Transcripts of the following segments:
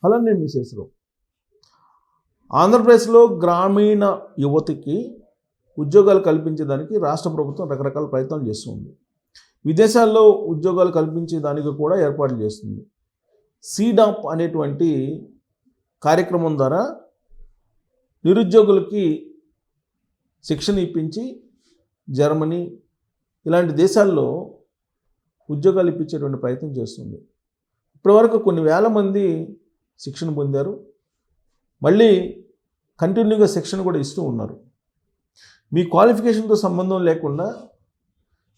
అలానే మిసేసరు. ఆంధ్రప్రదేశ్లో గ్రామీణ యువతకి ఉద్యోగాలు కల్పించేదానికి రాష్ట్ర ప్రభుత్వం రకరకాల ప్రయత్నాలు చేస్తుంది. విదేశాల్లో ఉద్యోగాలు కల్పించేదానికి కూడా ఏర్పాట్లు చేస్తుంది. సీడాప్ అనేటువంటి కార్యక్రమం ద్వారా నిరుద్యోగులకి శిక్షణ ఇప్పించి జర్మనీ ఇలాంటి దేశాల్లో ఉద్యోగాలు ఇప్పించేటువంటి ప్రయత్నం చేస్తుంది. ఇప్పటివరకు కొన్ని వేల మంది శిక్షణ పొందారు. మళ్ళీ కంటిన్యూగా శిక్షణ కూడా ఇస్తూ ఉన్నారు. మీ క్వాలిఫికేషన్తో సంబంధం లేకుండా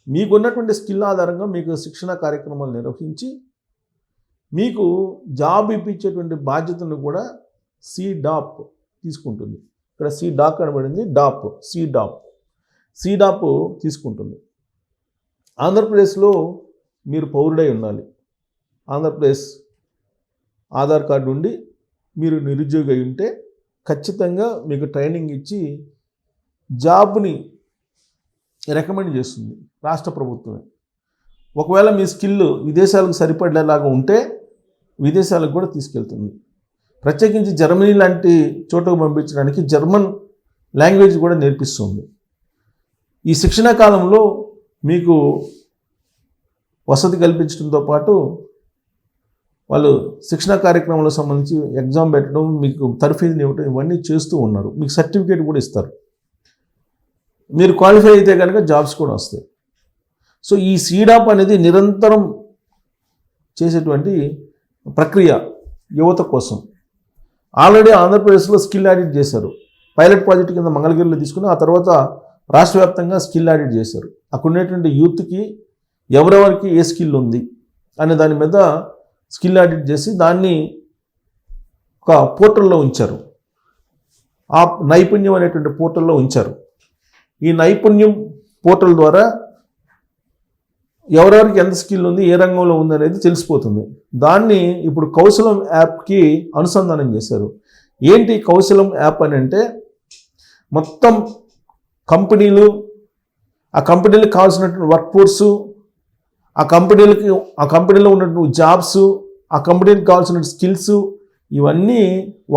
మీకున్నటువంటి స్కిల్ ఆధారంగా మీకు శిక్షణ కార్యక్రమాలు నిర్వహించి మీకు జాబ్ ఇప్పించేటువంటి బాధ్యతను కూడా సీడాప్ తీసుకుంటుంది. ఇక్కడ సీడాక్ కనబడింది, డాప్, సీడాప్ తీసుకుంటుంది. ఆంధ్రప్రదేశ్లో మీరు పౌరుడై ఉండాలి. ఆంధ్రప్రదేశ్ ఆధార్ కార్డు ఉండి మీరు నిరుద్యోగి అయి ఉంటే ఖచ్చితంగా మీకు ట్రైనింగ్ ఇచ్చి జాబ్ని రికమెండ్ చేస్తుంది రాష్ట్ర ప్రభుత్వమే. ఒకవేళ మీ స్కిల్ విదేశాలకు సరిపడేలాగా ఉంటే విదేశాలకు కూడా తీసుకెళ్తుంది. ప్రత్యేకించి జర్మనీ లాంటి చోటుకు పంపించడానికి జర్మన్ లాంగ్వేజ్ కూడా నేర్పిస్తుంది. ఈ శిక్షణ కాలంలో మీకు వసతి కల్పించడంతో పాటు వాళ్ళు శిక్షణ కార్యక్రమాలకు సంబంధించి ఎగ్జామ్ పెట్టడం, మీకు తర్ఫీదుని ఇవ్వడం, ఇవన్నీ చేస్తూ ఉన్నారు. మీకు సర్టిఫికేట్ కూడా ఇస్తారు. మీరు క్వాలిఫై అయితే కనుక జాబ్స్ కూడా వస్తాయి. సో ఈ సీడాప్ అనేది నిరంతరం చేసేటువంటి ప్రక్రియ యువత కోసం. ఆల్రెడీ ఆంధ్రప్రదేశ్లో స్కిల్ ఆడిట్ చేశారు. పైలట్ ప్రాజెక్ట్ కింద మంగళగిరిలో తీసుకుని ఆ తర్వాత రాష్ట్ర వ్యాప్తంగా స్కిల్ ఆడిట్ చేశారు. అక్కడ ఉన్నటువంటి యూత్కి ఎవరెవరికి ఏ స్కిల్ ఉంది అనే దాని మీద స్కిల్ ఆడిట్ చేసి దాన్ని ఒక పోర్టల్లో ఉంచారు. ఆ నైపుణ్యం అనేటువంటి పోర్టల్లో ఉంచారు. ఈ నైపుణ్యం పోర్టల్ ద్వారా ఎవరెవరికి ఎంత స్కిల్ ఉంది, ఏ రంగంలో ఉంది అనేది తెలిసిపోతుంది. దాన్ని ఇప్పుడు కౌశలం యాప్కి అనుసంధానం చేశారు. ఏంటి కౌశలం యాప్ అని అంటే మొత్తం కంపెనీలు, ఆ కంపెనీలకు కావాల్సినటువంటి వర్క్ ఫోర్సు, ఆ కంపెనీలో ఉన్నటువంటి జాబ్స్, ఆ కంపెనీకి కావాల్సిన స్కిల్స్ ఇవన్నీ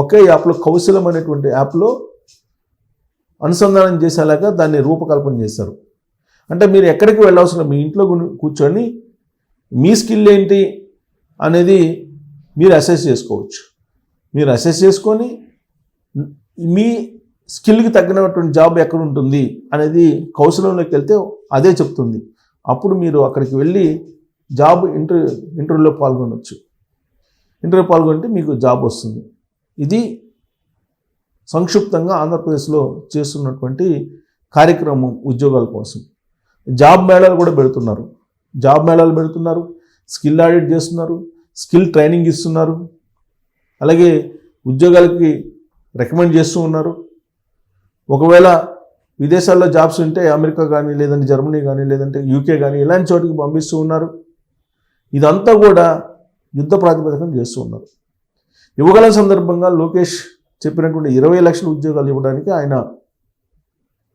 ఒకే యాప్లో కౌశలం అనేటువంటి యాప్లో అనుసంధానం చేసేలాగా దాన్ని రూపకల్పన చేశారు. అంటే మీరు ఎక్కడికి వెళ్ళవలసిన మీ ఇంట్లో కూర్చొని మీ స్కిల్ ఏంటి అనేది మీరు అసెస్ చేసుకోవచ్చు. మీరు అసెస్ చేసుకొని మీ స్కిల్కి తగ్గినటువంటి జాబ్ ఎక్కడ ఉంటుంది అనేది కౌశలంలోకి వెళ్తే అదే చెప్తుంది. అప్పుడు మీరు అక్కడికి వెళ్ళి జాబ్ ఇంటర్వ్యూలో పాల్గొనవచ్చు. ఇంటర్వ్యూ పాల్గొంటే మీకు జాబ్ వస్తుంది. ఇది సంక్షిప్తంగా ఆంధ్రప్రదేశ్లో చేస్తున్నటువంటి కార్యక్రమం ఉద్యోగాల కోసం. జాబ్ మేళాలు కూడా పెడుతున్నారు. స్కిల్ ఆడిట్ చేస్తున్నారు, స్కిల్ ట్రైనింగ్ ఇస్తున్నారు, అలాగే ఉద్యోగాలకి రికమెండ్ చేస్తూ ఉన్నారు. ఒకవేళ విదేశాల్లో జాబ్స్ ఉంటే అమెరికా కానీ, లేదంటే జర్మనీ కానీ, లేదంటే యూకే కానీ ఇలాంటి చోటికి పంపిస్తూ ఉన్నారు. ఇదంతా కూడా యుద్ధ ప్రాతిపదికన చేస్తూ ఉన్నారు. యువగల సందర్భంగా లోకేష్ చెప్పినటువంటి 20 లక్షల ఉద్యోగాలు ఇవ్వడానికి ఆయన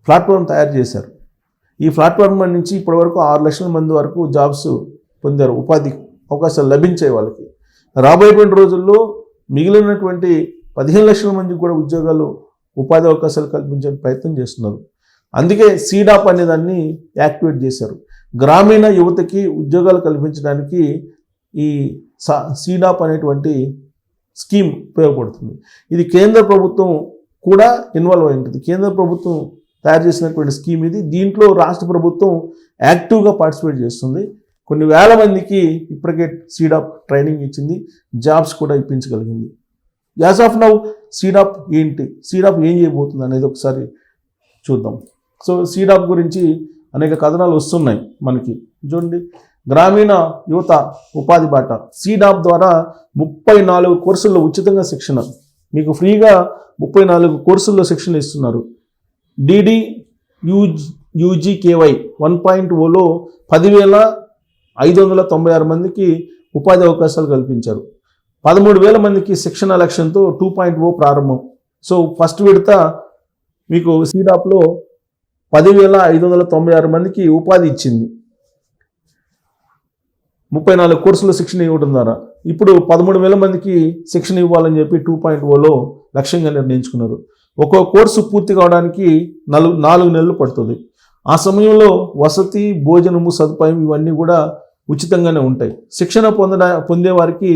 ప్లాట్ఫామ్ తయారు చేశారు. ఈ ప్లాట్ఫామ్ నుంచి ఇప్పటివరకు 6 లక్షల మంది వరకు జాబ్స్ పొందారు. ఉపాధి అవకాశాలు లభించాయి వాళ్ళకి. రాబోయేటువంటి రోజుల్లో మిగిలినటువంటి 15 లక్షల మందికి కూడా ఉద్యోగాలు, ఉపాధి అవకాశాలు కల్పించే ప్రయత్నం చేస్తున్నారు. అందుకే సీడాప్ అనే దాన్ని యాక్టివేట్ చేశారు. గ్రామీణ యువతకి ఉద్యోగాలు కల్పించడానికి ఈ సీడాప్ అనేటువంటి స్కీమ్ ఉపయోగపడుతుంది. ఇది కేంద్ర ప్రభుత్వం కూడా ఇన్వాల్వ్ అయి ఉంటుంది. కేంద్ర ప్రభుత్వం తయారు చేసినటువంటి స్కీమ్ ఇది. దీంట్లో రాష్ట్ర ప్రభుత్వం యాక్టివ్గా పార్టిసిపేట్ చేస్తుంది. కొన్ని వేల మందికి ఇప్పటికే సీడాప్ ట్రైనింగ్ ఇచ్చింది, జాబ్స్ కూడా ఇప్పించగలిగింది. యాజ్ ఆఫ్ నౌ సీడాప్ ఏంటి, సీడాప్ ఏం చేయబోతుంది అనేది ఒకసారి చూద్దాం. సో సీడాప్ గురించి అనేక కథనాలు వస్తున్నాయి మనకి. చూడండి, గ్రామీణ యువత ఉపాధి బాట. సీడాప్ ద్వారా 34 కోర్సుల్లో ఉచితంగా శిక్షణ, మీకు ఫ్రీగా 34 కోర్సుల్లో శిక్షణ ఇస్తున్నారు. DDUGKY 1.0లో 10,596 మందికి ఉపాధి అవకాశాలు కల్పించారు. 13,000 మందికి శిక్షణ లక్ష్యంతో 2.0 ప్రారంభం. సో ఫస్ట్ విడత మీకు సీడాప్లో 10,596 మందికి ఉపాధి ఇచ్చింది. 34 కోర్సుల శిక్షణ ఇవ్వడం ద్వారా ఇప్పుడు 13,000 మందికి శిక్షణ ఇవ్వాలని చెప్పి 2.0లో లక్ష్యంగా నిర్ణయించుకున్నారు. ఒక్కో కోర్సు పూర్తి కావడానికి 4 నెలలు పడుతుంది. ఆ సమయంలో వసతి, భోజనము సదుపాయం ఇవన్నీ కూడా ఉచితంగానే ఉంటాయి. శిక్షణ పొందే వారికి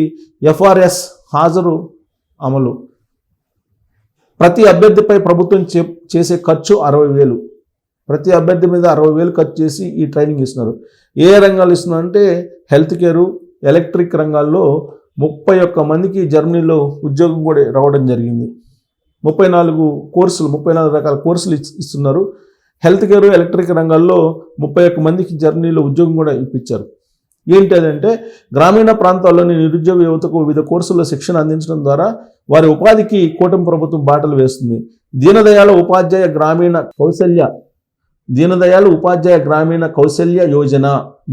FRS హాజరు అమలు. ప్రతి అభ్యర్థిపై ప్రభుత్వం చేసే ఖర్చు 60,000. ప్రతి అభ్యర్థి మీద 60,000 ఖర్చు చేసి ఈ ట్రైనింగ్ ఇస్తున్నారు. ఏ రంగాలు ఇస్తున్నారంటే హెల్త్ కేరు, ఎలక్ట్రిక్ రంగాల్లో 31 మందికి జర్మనీలో ఉద్యోగం కూడా రావడం జరిగింది. 34 రకాల కోర్సులు ఇస్తున్నారు. హెల్త్ కేరు, ఎలక్ట్రిక్ రంగాల్లో 31 మందికి జర్మనీలో ఉద్యోగం కూడా ఇప్పించారు. ఏంటి అదంటే గ్రామీణ ప్రాంతాల్లోని నిరుద్యోగ యువతకు వివిధ కోర్సుల్లో శిక్షణ అందించడం ద్వారా వారి ఉపాధికి కూటమి ప్రభుత్వం బాటలు వేస్తుంది. దీనదయాళ ఉపాధ్యాయ గ్రామీణ కౌశల్య యోజన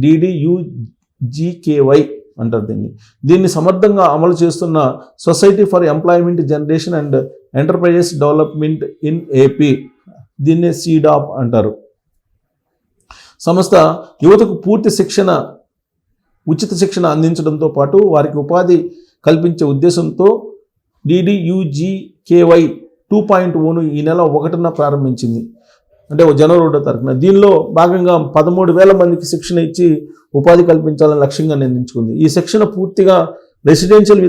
DDUGKY అంటారు దీన్ని సమర్థంగా అమలు చేస్తున్న society for employment generation and enterprises development in AP, దీన్నే CDOP అంటారు. సంస్థ యువతకు ఉచిత శిక్షణ అందించడంతో పాటు వారికి ఉపాధి కల్పించే ఉద్దేశంతో DDUGKY 2.0ను ఈ నెల 1న ప్రారంభించింది. అంటే జనవరి 1వ తారీఖున. దీనిలో భాగంగా 13,000 మందికి శిక్షణ ఇచ్చి ఉపాధి కల్పించాలని లక్ష్యంగా నిర్ణయించుకుంది. ఈ శిక్షణ పూర్తిగా రెసిడెన్షియల్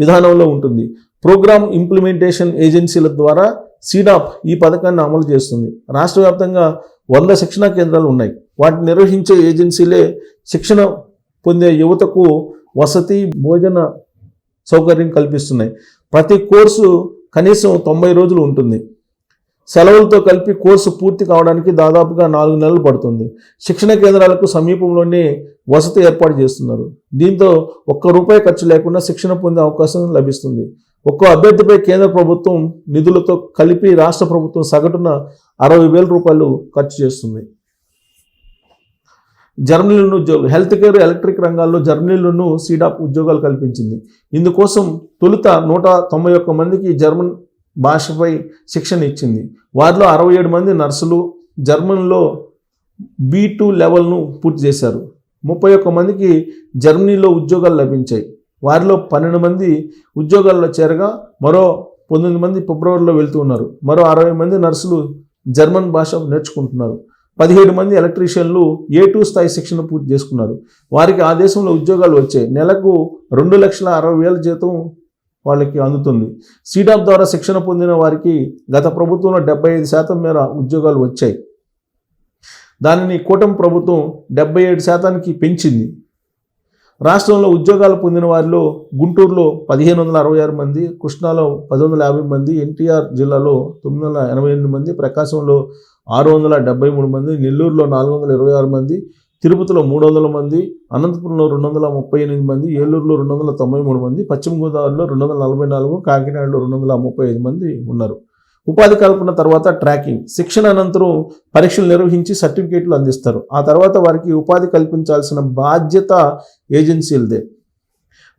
విధానంలో ఉంటుంది. ప్రోగ్రామ్ ఇంప్లిమెంటేషన్ ఏజెన్సీల ద్వారా CDOP ఈ పథకాన్ని అమలు చేస్తుంది. రాష్ట్ర వ్యాప్తంగా 100 శిక్షణా కేంద్రాలు ఉన్నాయి. వాటిని నిర్వహించే ఏజెన్సీలే శిక్షణ పొందే యువతకు వసతి, భోజన సౌకర్యం కల్పిస్తున్నాయి. ప్రతి కోర్సు కనీసం 90 రోజులు ఉంటుంది. సెలవులతో కలిపి కోర్సు పూర్తి కావడానికి దాదాపుగా 4 నెలలు పడుతుంది. శిక్షణ కేంద్రాలకు సమీపంలోనే వసతి ఏర్పాటు చేస్తున్నారు. దీంతో ₹1 ఖర్చు లేకుండా శిక్షణ పొందే అవకాశం లభిస్తుంది. ఒక్కో అభ్యర్థిపై కేంద్ర ప్రభుత్వం నిధులతో కలిపి రాష్ట్ర ప్రభుత్వం సగటున ₹60,000 ఖర్చు చేస్తుంది. జర్మనీలోని ఉద్యోగులు హెల్త్ కేర్, ఎలక్ట్రిక్ రంగాల్లో జర్మనీలోనూ CDOP ఉద్యోగాలు కల్పించింది. ఇందుకోసం తొలుత 191 మందికి జర్మన్ భాషపై శిక్షణ ఇచ్చింది. వారిలో 67 మంది నర్సులు జర్మన్లో B2 లెవెల్ను పూర్తి చేశారు. 31 మందికి జర్మనీలో ఉద్యోగాలు లభించాయి. వారిలో 12 మంది ఉద్యోగాల్లో చేరగా మరో 19 మంది ఫిబ్రవరిలో వెళ్తూ ఉన్నారు. మరో 60 మంది నర్సులు జర్మన్ భాష నేర్చుకుంటున్నారు. 17 మంది ఎలక్ట్రీషియన్లు A2 స్థాయి శిక్షణ పూర్తి చేసుకున్నారు. వారికి ఆ దేశంలో ఉద్యోగాలు వచ్చాయి. నెలకు 2,60,000 జీతం వాళ్ళకి అందుతుంది. CDOP ద్వారా శిక్షణ పొందిన వారికి గత ప్రభుత్వంలో 75% మేర ఉద్యోగాలు వచ్చాయి. దానిని కూటమి ప్రభుత్వం 77%కి పెంచింది. రాష్ట్రంలో ఉద్యోగాలు పొందిన వారిలో గుంటూరులో 1,566 మంది, కృష్ణాలో 1,150 మంది, NTR జిల్లాలో 988 మంది, ప్రకాశంలో 673 మంది, నెల్లూరులో 426 మంది, తిరుపతిలో 300 మంది, అనంతపురంలో 238 మంది, ఏలూరులో 293 మంది, పశ్చిమ గోదావరిలో 244, కాకినాడలో 235 మంది ఉన్నారు. ఉపాధి కల్పన తర్వాత ట్రాకింగ్. శిక్షణ అనంతరం పరీక్షలు నిర్వహించి సర్టిఫికేట్లు అందిస్తారు. ఆ తర్వాత వారికి ఉపాధి కల్పించాల్సిన బాధ్యత ఏజెన్సీలదే.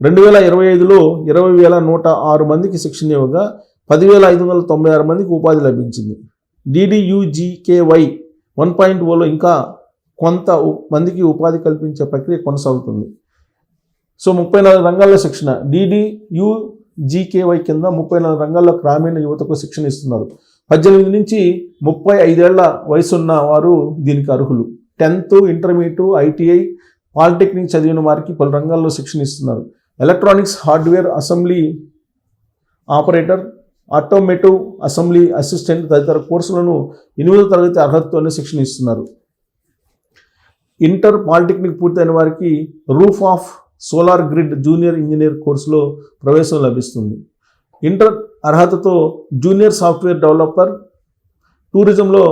2025లో 20,106 మందికి శిక్షణ ఇవ్వగా 10,596 మందికి ఉపాధి లభించింది. DDUGKY 1.0లో ఇంకా కొంత మందికి ఉపాధి కల్పించే ప్రక్రియ కొనసాగుతుంది. సో 34 రంగాల్లో శిక్షణ. DDUGKY కింద 34 రంగాల్లో గ్రామీణ యువతకు శిక్షణ ఇస్తున్నారు. 18 నుంచి 35 ఏళ్ల వయసున్న వారు దీనికి అర్హులు. 10th, ఇంటర్మీడియట్, ITI, పాలిటెక్నిక్ చదివిన వారికి పలు రంగాల్లో శిక్షణ ఇస్తున్నారు. Electronics, hardware, assembly operator, automotive assembly assistant తదితర కోర్సులను 8వ తరగతి అర్హతతోనే శిక్షణ ఇస్తున్నారు. ఇంటర్, పాలిటెక్నిక్ పూర్తయిన వారికి roof of solar grid junior engineer కోర్సులో ప్రవేశం లభిస్తుంది. ఇంటర్ అర్హతతో జూనియర్ సాఫ్ట్వేర్ డెవలపర్, టూరిజంలో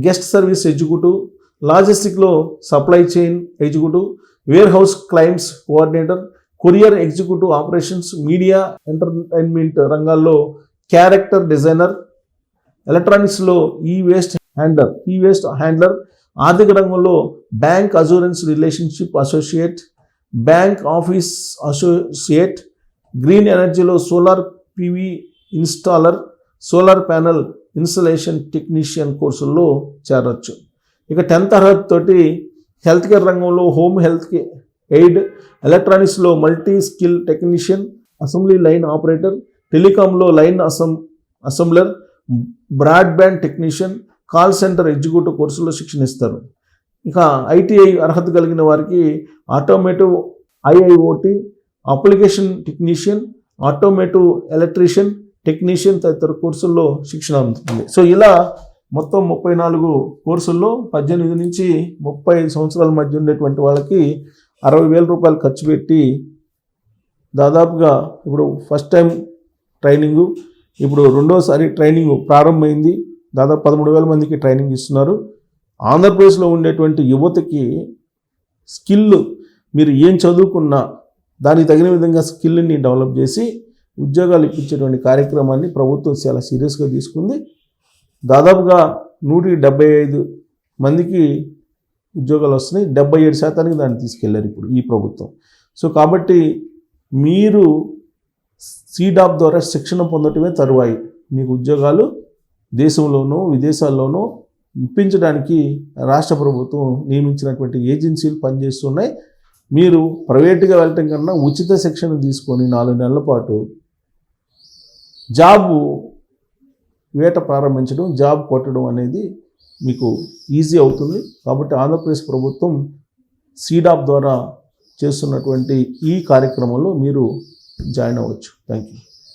గెస్ట్ సర్వీస్ ఎగ్జిక్యూటివ్, లాజిస్టిక్లో supply chain executive, warehouse clients coordinator, courier executive operations, media entertainment రంగాల్లో క్యారెక్టర్ డిజైనర్, ఎలక్ట్రానిక్స్లో ఈ వేస్ట్ హ్యాండ్లర్, ఆర్థిక రంగంలో bank assurance relationship associate, bank office associate, green ఎనర్జీలో solar PV installer, solar panel installation technician కోర్సుల్లో చేరవచ్చు. ఇక 10th అర్హత తోటి హెల్త్ కేర్ రంగంలో హోమ్ హెల్త్ ఎయిడ్, ఎలక్ట్రానిక్స్లో multi skill technician, assembly line operator, టెలికాంలో line assembler, broadband technician, call centre executive కోర్సులో శిక్షణ ఇస్తారు. ఇక ఐటీఐ అర్హత కలిగిన వారికి automotive, IIOT, application technician, automotive electrician, technician తదితర కోర్సుల్లో శిక్షణ అందుతుంది. సో ఇలా మొత్తం 34 కోర్సుల్లో 18 నుంచి 35 సంవత్సరాల మధ్య ఉండేటువంటి వాళ్ళకి 60,000 రూపాయలు ఖర్చు పెట్టి దాదాపుగా ఇప్పుడు ఫస్ట్ టైం ట్రైనింగు, ఇప్పుడు రెండోసారి ట్రైనింగ్ ప్రారంభమైంది. దాదాపు 13,000 మందికి ట్రైనింగ్ ఇస్తున్నారు. ఆంధ్రప్రదేశ్లో ఉండేటువంటి యువతకి స్కిల్, మీరు ఏం చదువుకున్నా దానికి తగిన విధంగా స్కిల్ని డెవలప్ చేసి ఉద్యోగాలు ఇప్పించేటువంటి కార్యక్రమాన్ని ప్రభుత్వం చాలా సీరియస్గా తీసుకుంది. దాదాపుగా 175 మందికి ఉద్యోగాలు వస్తున్నాయి. 77% దాన్ని తీసుకెళ్లారు ఇప్పుడు ఈ ప్రభుత్వం. సో కాబట్టి మీరు సీడాప్ ద్వారా శిక్షణ పొందటమే తరువాయి. మీకు ఉద్యోగాలు దేశంలోనూ విదేశాల్లోనూ ఇప్పించడానికి రాష్ట్ర ప్రభుత్వం నియమించినటువంటి ఏజెన్సీలు పనిచేస్తున్నాయి. మీరు ప్రైవేటుగా వెళ్ళటం కన్నా ఉచిత శిక్షణ తీసుకొని 4 నెలల పాటు జాబ్ వేట ప్రారంభించడం, జాబ్ కొట్టడం అనేది మీకు ఈజీ అవుతుంది. కాబట్టి ఆంధ్రప్రదేశ్ ప్రభుత్వం సీడాప్ ద్వారా చేస్తున్నటువంటి ఈ కార్యక్రమంలో మీరు జాయిన్ అవ్వచ్చు. Thank you.